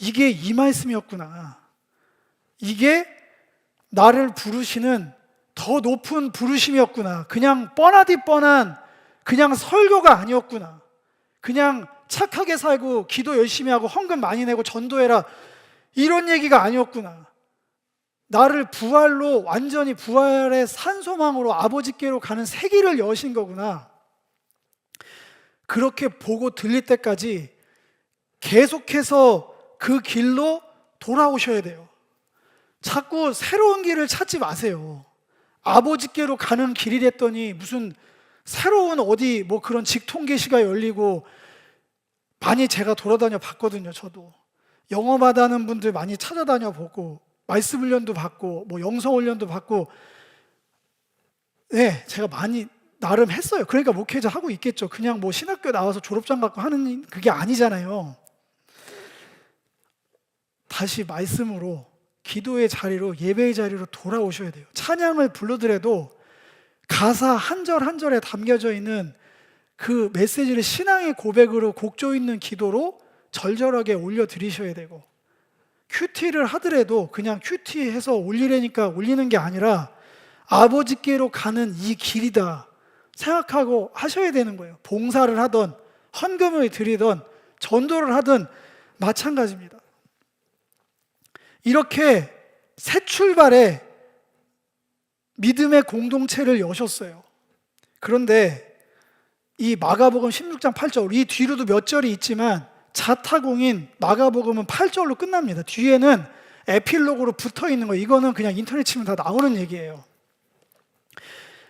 S1: 이게 이 말씀이었구나, 이게 나를 부르시는 더 높은 부르심이었구나, 그냥 뻔하디 뻔한 그냥 설교가 아니었구나, 그냥 착하게 살고 기도 열심히 하고 헌금 많이 내고 전도해라 이런 얘기가 아니었구나. 나를 부활로, 완전히 부활의 산소망으로 아버지께로 가는 새 길을 여신 거구나. 그렇게 보고 들릴 때까지 계속해서 그 길로 돌아오셔야 돼요. 자꾸 새로운 길을 찾지 마세요. 아버지께로 가는 길이랬더니 무슨 새로운 어디 뭐 그런 직통계시가 열리고, 많이 제가 돌아다녀 봤거든요. 저도 영어받아는 분들 많이 찾아다녀 보고, 말씀 훈련도 받고, 뭐 영성 훈련도 받고, 네, 제가 많이 나름 했어요. 그러니까 목회자 하고 있겠죠. 그냥 뭐 신학교 나와서 졸업장 갖고 하는 그게 아니잖아요. 다시 말씀으로, 기도의 자리로, 예배의 자리로 돌아오셔야 돼요. 찬양을 불러드려도 가사 한 절 한 절에 담겨져 있는 그 메시지를 신앙의 고백으로, 곡조 있는 기도로 절절하게 올려드리셔야 되고, 큐티를 하더라도 그냥 큐티해서 올리려니까 올리는 게 아니라 아버지께로 가는 이 길이다 생각하고 하셔야 되는 거예요. 봉사를 하던, 헌금을 드리던, 전도를 하든 마찬가지입니다. 이렇게 새 출발에 믿음의 공동체를 여셨어요. 그런데 이 마가복음 16장 8절, 이 뒤로도 몇 절이 있지만 자타공인 마가복음은 8절로 끝납니다. 뒤에는 에필로그로 붙어 있는 거, 이거는 그냥 인터넷 치면 다 나오는 얘기예요.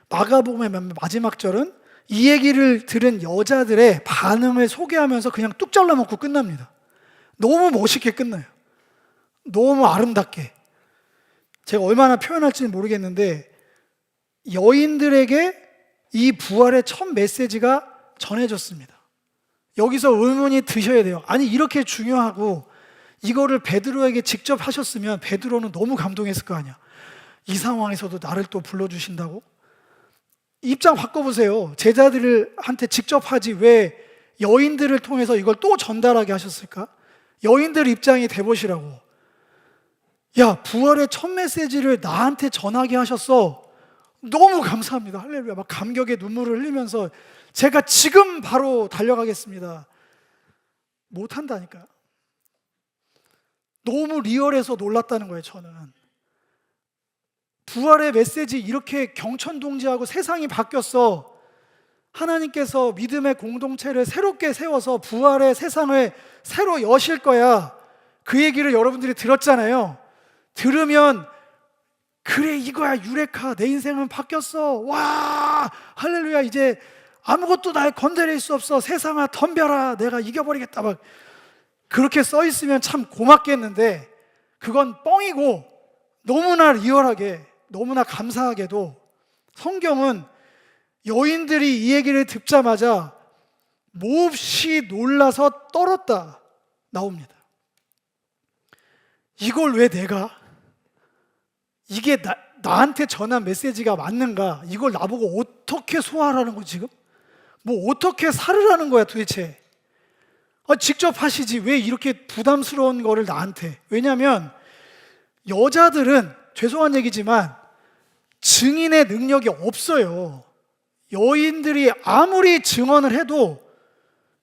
S1: 마가복음의 마지막 절은 이 얘기를 들은 여자들의 반응을 소개하면서 그냥 뚝 잘라먹고 끝납니다. 너무 멋있게 끝나요. 너무 아름답게. 제가 얼마나 표현할지는 모르겠는데, 여인들에게 이 부활의 첫 메시지가 전해졌습니다. 여기서 의문이 드셔야 돼요. 아니, 이렇게 중요하고 이거를 베드로에게 직접 하셨으면 베드로는 너무 감동했을 거 아니야. 이 상황에서도 나를 또 불러주신다고? 입장 바꿔보세요. 제자들한테 직접 하지 왜 여인들을 통해서 이걸 또 전달하게 하셨을까? 여인들 입장이 돼보시라고. 야, 부활의 첫 메시지를 나한테 전하게 하셨어. 너무 감사합니다. 할렐루야. 막 감격의 눈물을 흘리면서 제가 지금 바로 달려가겠습니다. 못한다니까요. 너무 리얼해서 놀랐다는 거예요, 저는. 부활의 메시지 이렇게 경천동지하고 세상이 바뀌었어. 하나님께서 믿음의 공동체를 새롭게 세워서 부활의 세상을 새로 여실 거야. 그 얘기를 여러분들이 들었잖아요. 들으면 그래, 이거야, 유레카, 내 인생은 바뀌었어. 와, 할렐루야, 이제 아무것도 날 건드릴 수 없어. 세상아 덤벼라, 내가 이겨버리겠다. 막 그렇게 써 있으면 참 고맙겠는데, 그건 뻥이고 너무나 리얼하게, 너무나 감사하게도 성경은 여인들이 이 얘기를 듣자마자 몹시 놀라서 떨었다 나옵니다. 이걸 왜 내가, 이게 나한테 전한 메시지가 맞는가? 이걸 나보고 어떻게 소화하라는 거지 지금? 뭐 어떻게 살으라는 거야 도대체? 직접 하시지 왜 이렇게 부담스러운 거를 나한테? 왜냐하면 여자들은, 죄송한 얘기지만 증인의 능력이 없어요. 여인들이 아무리 증언을 해도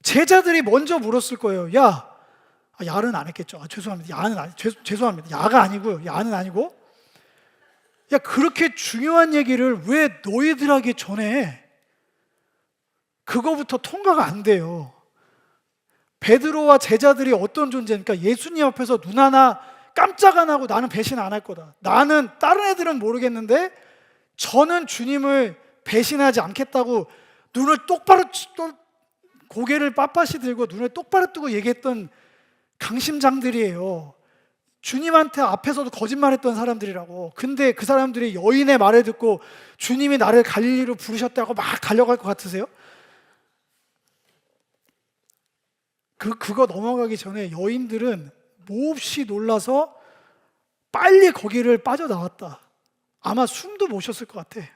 S1: 제자들이 먼저 물었을 거예요. 야는 안 했겠죠. 죄송합니다. 야는 아니, 죄송합니다. 야가 아니고요. 야는 아니고. 야, 그렇게 중요한 얘기를 왜 너희들에게 전해? 그거부터 통과가 안 돼요. 베드로와 제자들이 어떤 존재니까 예수님 앞에서 눈 하나 깜짝 안 하고 나는 배신 안 할 거다. 나는 다른 애들은 모르겠는데 저는 주님을 배신하지 않겠다고 눈을 똑바로, 고개를 빳빳이 들고 눈을 똑바로 뜨고 얘기했던 강심장들이에요. 주님한테 앞에서도 거짓말했던 사람들이라고. 근데 그 사람들이 여인의 말을 듣고 주님이 나를 갈릴리로 부르셨다고 막 달려갈 것 같으세요? 그거 넘어가기 전에 여인들은 몹시 놀라서 빨리 거기를 빠져나왔다. 아마 숨도 못 쉬었을 것 같아.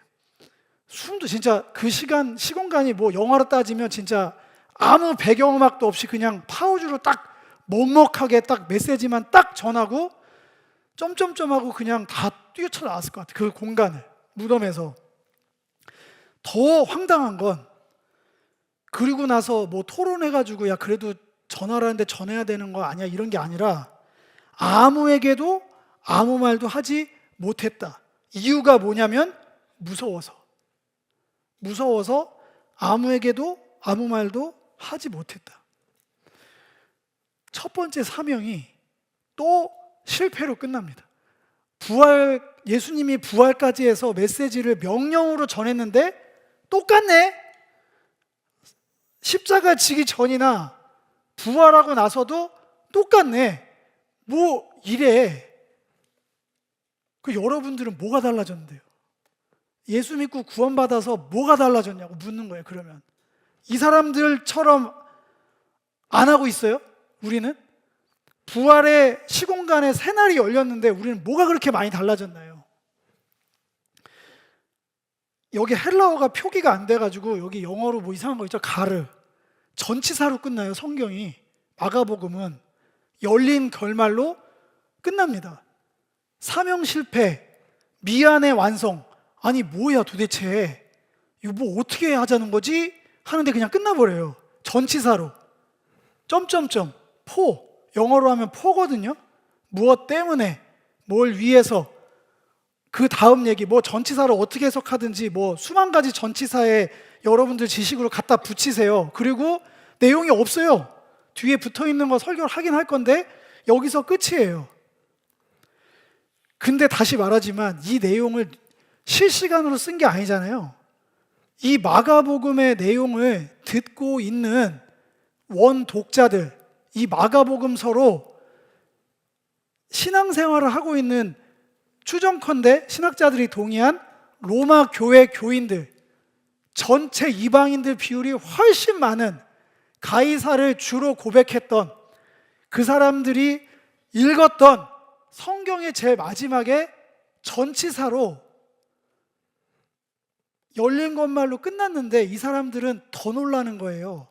S1: 숨도 진짜 그 시공간이 뭐 영화로 따지면 진짜 아무 배경음악도 없이 그냥 파우주로 딱 먹먹하게 딱 메시지만 딱 전하고 점점점하고 그냥 다 뛰어쳐 나왔을 것 같아. 그 공간을, 무덤에서. 더 황당한 건, 그리고 나서 뭐 토론해가지고 야 그래도 전하라는데 전해야 되는 거 아니야 이런 게 아니라 아무에게도 아무 말도 하지 못했다. 이유가 뭐냐면 무서워서 아무에게도 아무 말도 하지 못했다. 첫 번째 사명이 또 실패로 끝납니다. 예수님이 부활까지 해서 메시지를 명령으로 전했는데 똑같네. 십자가 지기 전이나 부활하고 나서도 똑같네. 뭐 이래. 여러분들은 뭐가 달라졌는데요? 예수 믿고 구원받아서 뭐가 달라졌냐고 묻는 거예요. 그러면 이 사람들처럼 안 하고 있어요? 우리는? 부활의 시공간에 새날이 열렸는데 우리는 뭐가 그렇게 많이 달라졌나요? 여기 헬라어가 표기가 안 돼가지고 여기 영어로 뭐 이상한 거 있죠? 가르. 전치사로 끝나요. 성경이. 마가복음은 열린 결말로 끝납니다. 사명 실패, 미안의 완성. 아니 뭐야 도대체 이거 뭐 어떻게 하자는 거지? 하는데 그냥 끝나버려요. 전치사로 점점점 포, 영어로 하면 포거든요. 무엇 때문에, 뭘 위해서. 그 다음 얘기 뭐 전치사로 어떻게 해석하든지 뭐 수만 가지 전치사에 여러분들 지식으로 갖다 붙이세요. 그리고 내용이 없어요. 뒤에 붙어있는 거 설교를 하긴 할 건데 여기서 끝이에요. 근데 다시 말하지만 이 내용을 실시간으로 쓴 게 아니잖아요. 이 마가복음의 내용을 듣고 있는 원독자들, 이 마가복음서로 신앙생활을 하고 있는 추정컨대 신학자들이 동의한 로마 교회 교인들, 전체 이방인들 비율이 훨씬 많은 가이사를 주로 고백했던 그 사람들이 읽었던 성경의 제일 마지막에 전치사로 열린 것말로 끝났는데 이 사람들은 더 놀라는 거예요.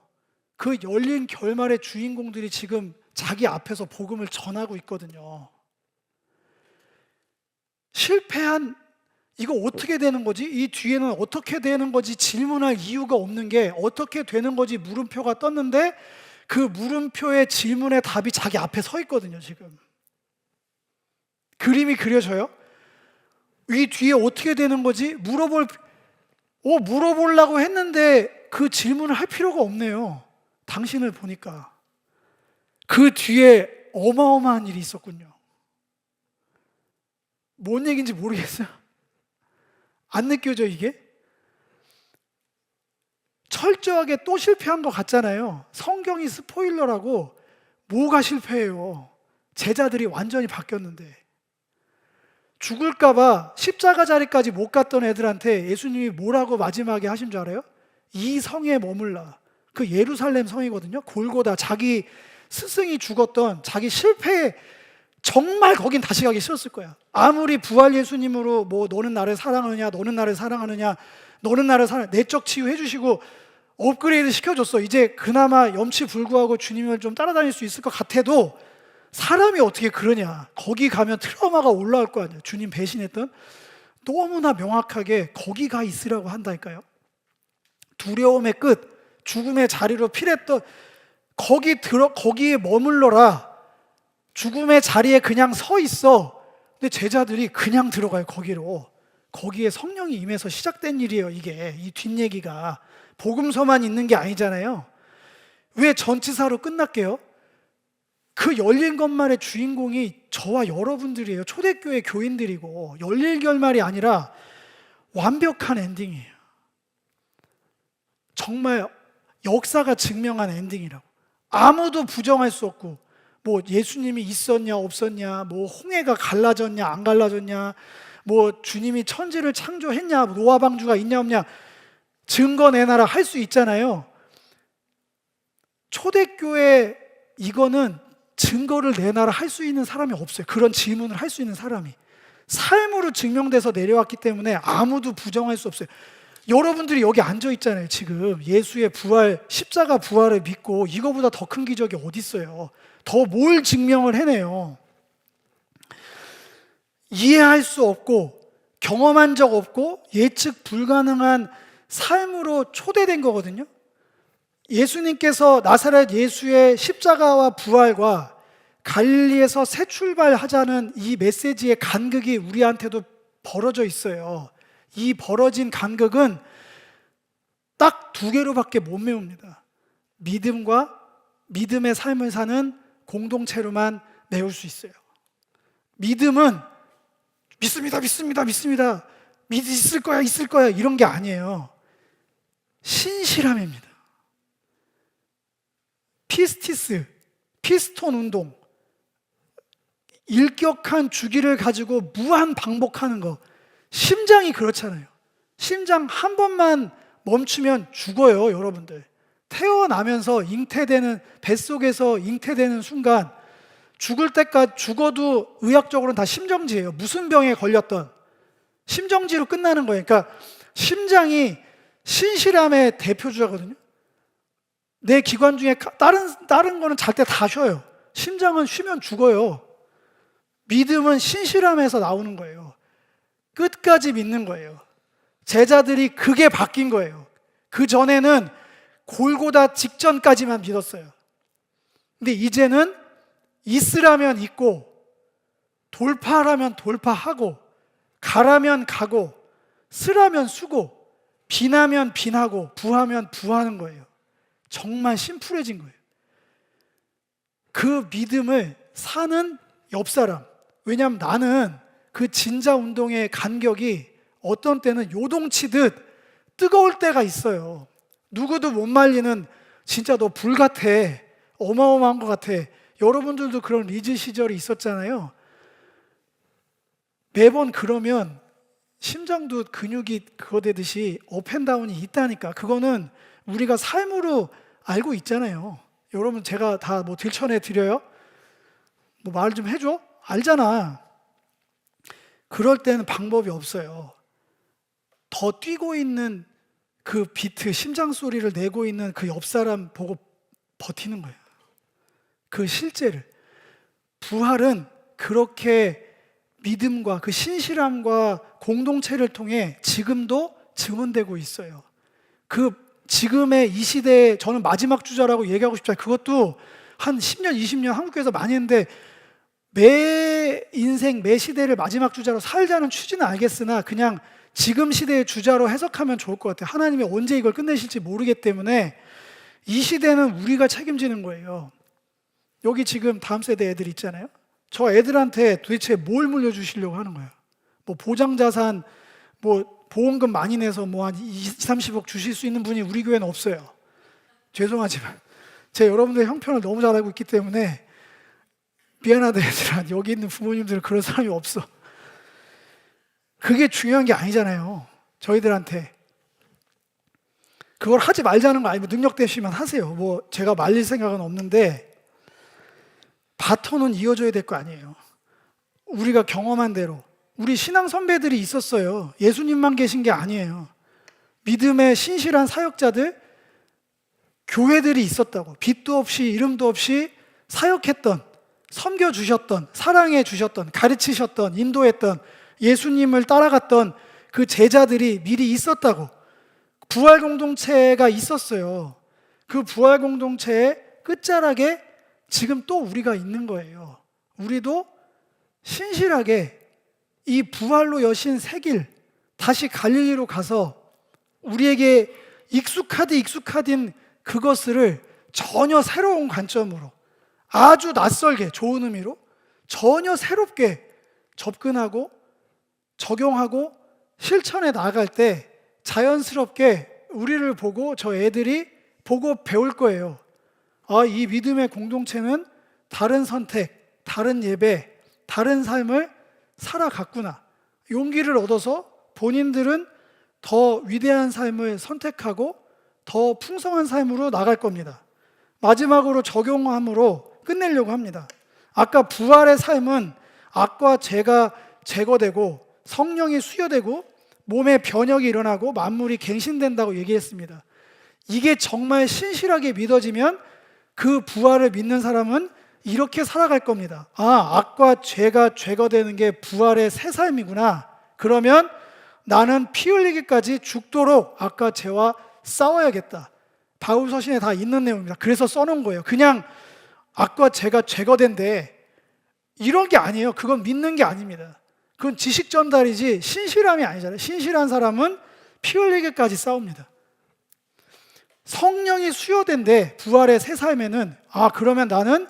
S1: 그 열린 결말의 주인공들이 지금 자기 앞에서 복음을 전하고 있거든요. 실패한 이거 어떻게 되는 거지? 이 뒤에는 어떻게 되는 거지? 질문할 이유가 없는 게 어떻게 되는 거지? 물음표가 떴는데 그 물음표의 질문의 답이 자기 앞에 서 있거든요. 지금 그림이 그려져요. 이 뒤에 어떻게 되는 거지? 물어보려고 했는데 그 질문을 할 필요가 없네요. 당신을 보니까 그 뒤에 어마어마한 일이 있었군요. 뭔 얘기인지 모르겠어요. 안 느껴져 이게? 철저하게 또 실패한 것 같잖아요. 성경이 스포일러라고. 뭐가 실패해요? 제자들이 완전히 바뀌었는데. 죽을까봐 십자가 자리까지 못 갔던 애들한테 예수님이 뭐라고 마지막에 하신 줄 알아요? 이 성에 머물라. 그 예루살렘 성이거든요. 골고다. 자기 스승이 죽었던 자기 실패에 정말 거긴 다시 가기 싫었을 거야. 아무리 부활 예수님으로 뭐 너는 나를 사랑하느냐, 너는 나를 사랑하느냐, 너는 나를 내적 치유해 주시고 업그레이드 시켜줬어. 이제 그나마 염치불구하고 주님을 좀 따라다닐 수 있을 것 같아도 사람이 어떻게 그러냐. 거기 가면 트라우마가 올라올 거 아니에요. 주님 배신했던. 너무나 명확하게 거기 가 있으라고 한다니까요. 두려움의 끝, 죽음의 자리로 필했던 거기에 머물러라. 죽음의 자리에 그냥 서 있어. 근데 제자들이 그냥 들어가요. 거기에 성령이 임해서 시작된 일이에요. 이게 이 뒷얘기가 복음서만 있는 게 아니잖아요. 왜 전치사로 끝날게요? 그 열린 것만의 주인공이 저와 여러분들이에요. 초대교회 교인들이고 열릴 결말이 아니라 완벽한 엔딩이에요. 정말 역사가 증명한 엔딩이라고. 아무도 부정할 수 없고 뭐 예수님이 있었냐 없었냐, 뭐 홍해가 갈라졌냐 안 갈라졌냐, 뭐 주님이 천지를 창조했냐, 노아 방주가 있냐 없냐 증거 내놔라 할 수 있잖아요. 초대교회 이거는 증거를 내놔라 할 수 있는 사람이 없어요. 그런 질문을 할 수 있는 사람이 삶으로 증명돼서 내려왔기 때문에 아무도 부정할 수 없어요. 여러분들이 여기 앉아 있잖아요. 지금 예수의 부활, 십자가 부활을 믿고 이거보다 더 큰 기적이 어디 있어요? 더 뭘 증명을 해내요? 이해할 수 없고 경험한 적 없고 예측 불가능한 삶으로 초대된 거거든요. 예수님께서 나사렛 예수의 십자가와 부활과 갈릴리에서 새 출발하자는 이 메시지의 간극이 우리한테도 벌어져 있어요. 이 벌어진 간극은 딱 두 개로밖에 못 메웁니다. 믿음과 믿음의 삶을 사는 공동체로만 메울 수 있어요. 믿음은 믿습니다, 믿습니다, 믿습니다, 있을 거야, 있을 거야, 이런 게 아니에요. 신실함입니다. 피스티스, 피스톤 운동, 일격한 주기를 가지고 무한 반복하는 거. 심장이 그렇잖아요. 심장 한 번만 멈추면 죽어요, 여러분들. 태어나면서 잉태되는, 뱃속에서 잉태되는 순간 죽을 때까지, 죽어도 의학적으로는 다 심정지예요. 무슨 병에 걸렸던 심정지로 끝나는 거예요. 그러니까 심장이 신실함의 대표주자거든요. 내 기관 중에 다른 거는 잘 때 다 쉬어요. 심장은 쉬면 죽어요. 믿음은 신실함에서 나오는 거예요. 끝까지 믿는 거예요. 제자들이 그게 바뀐 거예요. 그 전에는 골고다 직전까지만 믿었어요. 근데 이제는 있으라면 있고, 돌파하라면 돌파하고, 가라면 가고, 쓰라면 쓰고, 비나면 비나고, 부하면 부하는 거예요. 정말 심플해진 거예요. 그 믿음을 사는 옆 사람. 왜냐하면 나는 그 진자 운동의 간격이 어떤 때는 요동치듯 뜨거울 때가 있어요. 누구도 못 말리는, 진짜 너 불 같아, 어마어마한 것 같아. 여러분들도 그런 리즈 시절이 있었잖아요. 매번 그러면 심장도 근육이 그거 되듯이 업앤다운이 있다니까. 그거는 우리가 삶으로 알고 있잖아요. 여러분, 제가 다 뭐 들춰내 드려요? 뭐 말 좀 해줘? 알잖아. 그럴 때는 방법이 없어요. 더 뛰고 있는 그 비트, 심장 소리를 내고 있는 그 옆 사람 보고 버티는 거예요. 그 실제를. 부활은 그렇게 믿음과 그 신실함과 공동체를 통해 지금도 증언되고 있어요. 그 지금의 이 시대에 저는 마지막 주자라고 얘기하고 싶지 않아요. 그것도 한 10년, 20년 한국에서 많이 했는데, 매 인생, 매 시대를 마지막 주자로 살자는 취지는 알겠으나 그냥 지금 시대의 주자로 해석하면 좋을 것 같아요. 하나님이 언제 이걸 끝내실지 모르기 때문에 이 시대는 우리가 책임지는 거예요. 여기 지금 다음 세대 애들 있잖아요. 저 애들한테 도대체 뭘 물려주시려고 하는 거예요? 뭐 보장자산, 뭐 보험금 많이 내서 뭐 한 20, 30억 주실 수 있는 분이 우리 교회는 없어요. 죄송하지만 제가 여러분들의 형편을 너무 잘 알고 있기 때문에 미안하다 얘들아, 여기 있는 부모님들은 그런 사람이 없어. 그게 중요한 게 아니잖아요. 저희들한테 그걸 하지 말자는 거 아니고 능력 되시면 하세요. 뭐 제가 말릴 생각은 없는데 바톤은 이어져야 될 거 아니에요. 우리가 경험한 대로 우리 신앙 선배들이 있었어요. 예수님만 계신 게 아니에요. 믿음의 신실한 사역자들, 교회들이 있었다고. 빛도 없이 이름도 없이 사역했던, 섬겨주셨던, 사랑해주셨던, 가르치셨던, 인도했던, 예수님을 따라갔던 그 제자들이 미리 있었다고. 부활 공동체가 있었어요. 그 부활 공동체의 끝자락에 지금 또 우리가 있는 거예요. 우리도 신실하게 이 부활로 여신 새 길, 다시 갈릴리로 가서 우리에게 익숙하딘 그것을 전혀 새로운 관점으로, 아주 낯설게, 좋은 의미로 전혀 새롭게 접근하고 적용하고 실천해 나갈 때 자연스럽게 우리를 보고 저 애들이 보고 배울 거예요. 아, 이 믿음의 공동체는 다른 선택, 다른 예배, 다른 삶을 살아갔구나. 용기를 얻어서 본인들은 더 위대한 삶을 선택하고 더 풍성한 삶으로 나갈 겁니다. 마지막으로 적용함으로 끝내려고 합니다. 아까 부활의 삶은 악과 죄가 제거되고 성령이 수여되고 몸에 변혁이 일어나고 만물이 갱신된다고 얘기했습니다. 이게 정말 신실하게 믿어지면 그 부활을 믿는 사람은 이렇게 살아갈 겁니다. 아, 악과 죄가 제거되는 게 부활의 새 삶이구나. 그러면 나는 피 흘리기까지 죽도록 악과 죄와 싸워야겠다. 바울 서신에 다 있는 내용입니다. 그래서 써놓은 거예요. 그냥 악과 죄가 제거된대, 이런 게 아니에요. 그건 믿는 게 아닙니다. 그건 지식 전달이지 신실함이 아니잖아요. 신실한 사람은 피 흘리기까지 싸웁니다. 성령이 수여된대, 부활의 새 삶에는. 아, 그러면 나는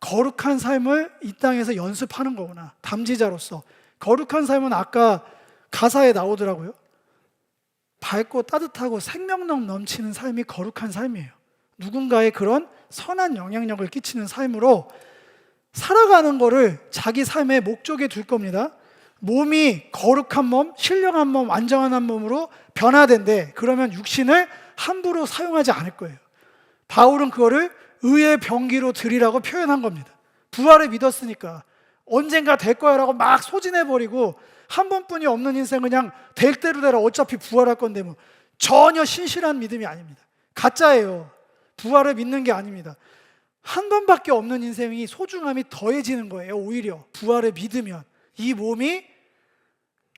S1: 거룩한 삶을 이 땅에서 연습하는 거구나. 담지자로서 거룩한 삶은 아까 가사에 나오더라고요. 밝고 따뜻하고 생명력 넘치는 삶이 거룩한 삶이에요. 누군가의 그런 선한 영향력을 끼치는 삶으로 살아가는 거를 자기 삶의 목적에 둘 겁니다. 몸이 거룩한 몸, 신령한 몸, 완전한 몸으로 변화된대. 그러면 육신을 함부로 사용하지 않을 거예요. 바울은 그거를 의의 병기로 드리라고 표현한 겁니다. 부활을 믿었으니까 언젠가 될 거야 라고 막 소진해버리고 한 번뿐이 없는 인생 그냥 될 대로 되라, 어차피 부활할 건데 뭐, 전혀 신실한 믿음이 아닙니다. 가짜예요. 부활을 믿는 게 아닙니다. 한 번밖에 없는 인생이 소중함이 더해지는 거예요. 오히려 부활을 믿으면 이 몸이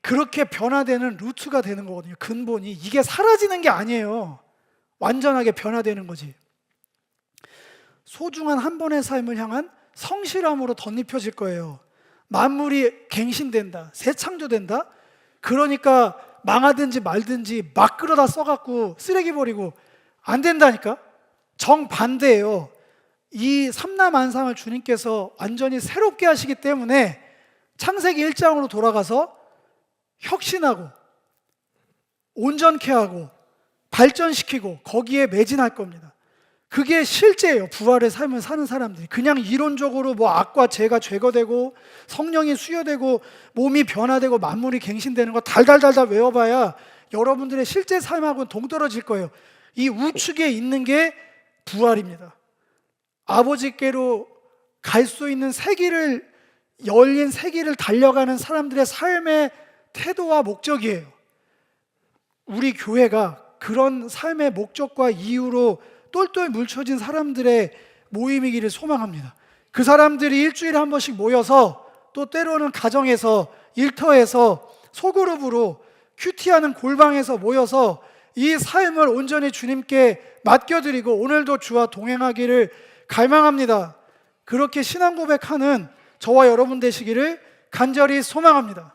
S1: 그렇게 변화되는 루트가 되는 거거든요. 근본이 이게 사라지는 게 아니에요. 완전하게 변화되는 거지. 소중한 한 번의 삶을 향한 성실함으로 덧입혀질 거예요. 만물이 갱신된다, 새창조된다. 그러니까 망하든지 말든지 막 끌어다 써갖고 쓰레기 버리고 안 된다니까. 정반대예요. 이 삼라만상을 주님께서 완전히 새롭게 하시기 때문에 창세기 1장으로 돌아가서 혁신하고 온전케 하고 발전시키고 거기에 매진할 겁니다. 그게 실제예요. 부활의 삶을 사는 사람들이. 그냥 이론적으로 뭐 악과 죄가 제거되고 성령이 수여되고 몸이 변화되고 만물이 갱신되는 거 달달달달 외워봐야 여러분들의 실제 삶하고는 동떨어질 거예요. 이 우측에 있는 게 부활입니다. 아버지께로 갈 수 있는 세기를, 열린 세기를 달려가는 사람들의 삶의 태도와 목적이에요. 우리 교회가 그런 삶의 목적과 이유로 똘똘 뭉쳐진 사람들의 모임이기를 소망합니다. 그 사람들이 일주일에 한 번씩 모여서 또 때로는 가정에서, 일터에서, 소그룹으로 큐티하는 골방에서 모여서 이 삶을 온전히 주님께 맡겨드리고 오늘도 주와 동행하기를 갈망합니다. 그렇게 신앙 고백하는 저와 여러분 되시기를 간절히 소망합니다.